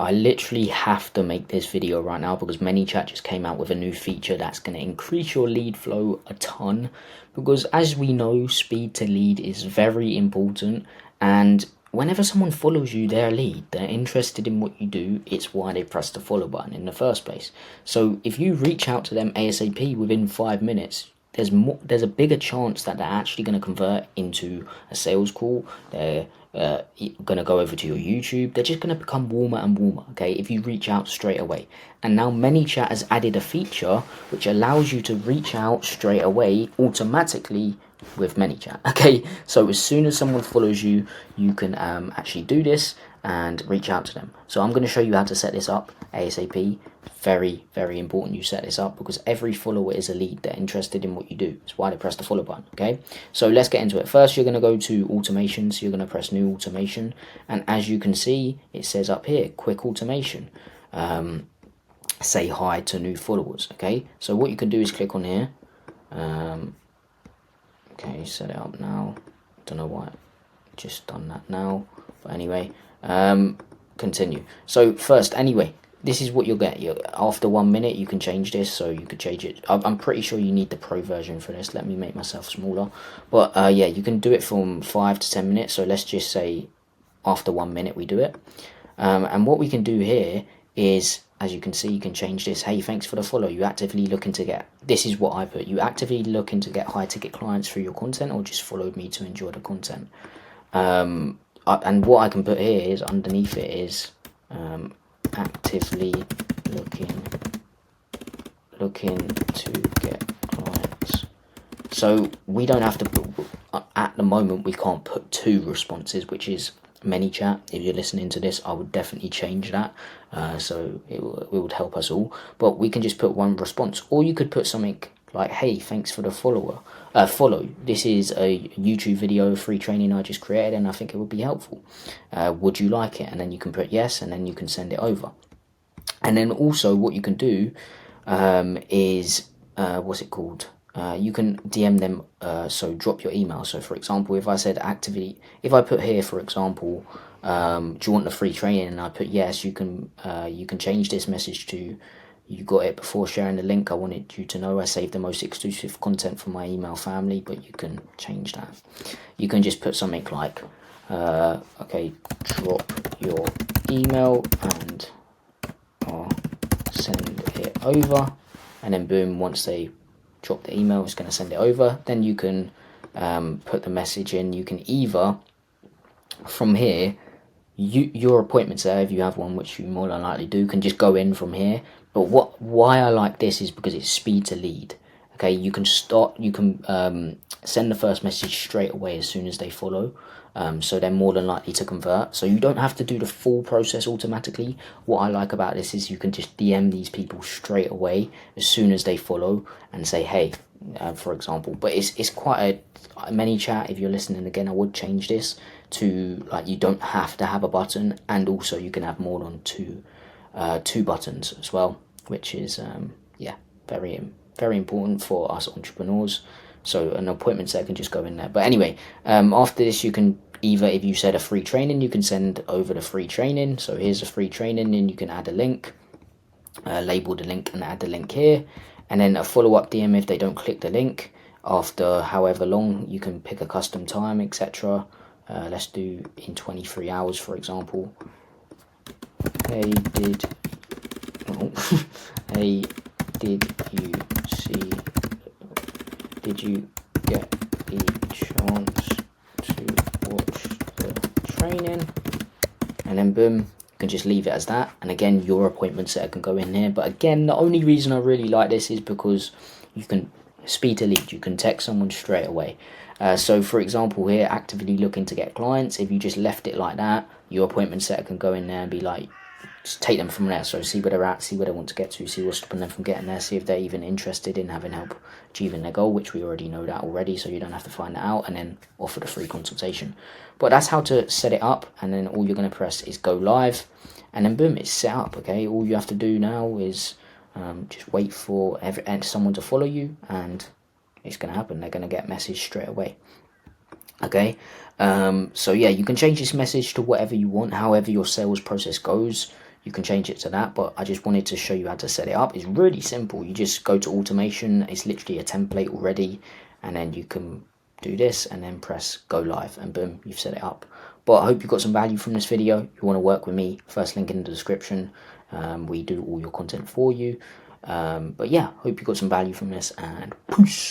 I literally have to make this video right now because ManyChat just came out with a new feature that's going to increase your lead flow a ton, because as we know, speed to lead is very important, and whenever someone follows you, their lead, they're interested in what you do. It's why they press the follow button in the first place. So if you reach out to them ASAP within 5 minutes, there's a bigger chance that they're actually going to convert into a sales call. They're going to go over to your YouTube. They're just going to become warmer and warmer, okay, if you reach out straight away. And now ManyChat has added a feature which allows you to reach out straight away automatically with ManyChat, okay? So as soon as someone follows you, you can actually do this and reach out to them. So I'm going to show you how to set this up ASAP. Very, very important you set this up, because every follower is a lead. They're interested in what you do. That's why they press the follow button, okay? So let's get into it. First, you're going to go to automation. So you're going to press new automation. And as you can see, it says up here, quick automation. Say hi to new followers, okay? So what you can do is click on here. Okay, set it up now. Don't know why I just done that now. But anyway, continue. So first, anyway, this is what you'll get. After 1 minute, you can change this, so you could change it. I'm pretty sure you need the pro version for this. Let me make myself smaller. But yeah, you can do it from 5 to 10 minutes. So let's just say after 1 minute we do it. And what we can do here is, as you can see, you can change this. Hey, thanks for the follow. You actively looking to get, this is what I put. You actively looking to get high ticket clients through your content, or just followed me to enjoy the content. And what I can put here is underneath it is actively looking to get clients. So we don't have to put, at the moment we can't put 2 responses, which is ManyChat. If you're listening to this, I would definitely change that, so it would help us all. But we can just put 1 response, or you could put something like, hey, thanks for the follow. This is a YouTube video free training I just created, and I think it would be helpful. Would you like it? And then you can put yes, and then you can send it over. And then also what you can do is what's it called? You can DM them, so drop your email. So for example, if I said actively, if I put here, for example, do you want the free training, and I put yes, you can change this message to, you got it before sharing the link. I wanted you to know I saved the most exclusive content for my email family, but you can change that. You can just put something like, okay, drop your email and I'll send it over. And then boom, once they drop the email, it's going to send it over. Then you can put the message in. You can either, from here, your appointments there, if you have one, which you more than likely do, can just go in from here. But why I like this is because it's speed to lead. Okay, you can send the first message straight away as soon as they follow, so they're more than likely to convert. So you don't have to do the full process automatically. What I like about this is you can just DM these people straight away as soon as they follow and say hey, for example. But it's quite a ManyChat. If you're listening again, I would change this to, like, you don't have to have a button, and also you can have more than two buttons as well, which is yeah, very important for us entrepreneurs. So an appointment set can just go in there. But anyway, after this, you can either, if you said a free training, you can send over the free training. So here's a free training, and you can add a link, label the link and add the link here. And then a follow-up DM if they don't click the link after however long. You can pick a custom time, etc. Let's do in 23 hours, for example. Hey, did you get the chance to watch the training? And then boom, you can just leave it as that. And again, your appointment setter can go in here. But again, the only reason I really like this is because you can speed to lead. You can text someone straight away. So for example here, actively looking to get clients, if you just left it like that, your appointment setter can go in there and be like, just take them from there. So see where they're at, see where they want to get to, see what's stopping them from getting there, see if they're even interested in having help achieving their goal, which we already know that already, so you don't have to find that out, and then offer the free consultation. But that's how to set it up. And then all you're going to press is go live, and then boom, it's set up. Okay, all you have to do now is just wait for someone to follow you, and it's going to happen. They're going to get message straight away. Okay, so yeah, you can change this message to whatever you want, however your sales process goes. you can change it to that, but I just wanted to show you how to set it up. It's really simple. You just go to automation. It's literally a template already, and then you can do this and then press go live, and boom, you've set it up. But I hope you got some value from this video. If you want to work with me, first link in the description. We do all your content for you. But yeah, hope you got some value from this, and peace.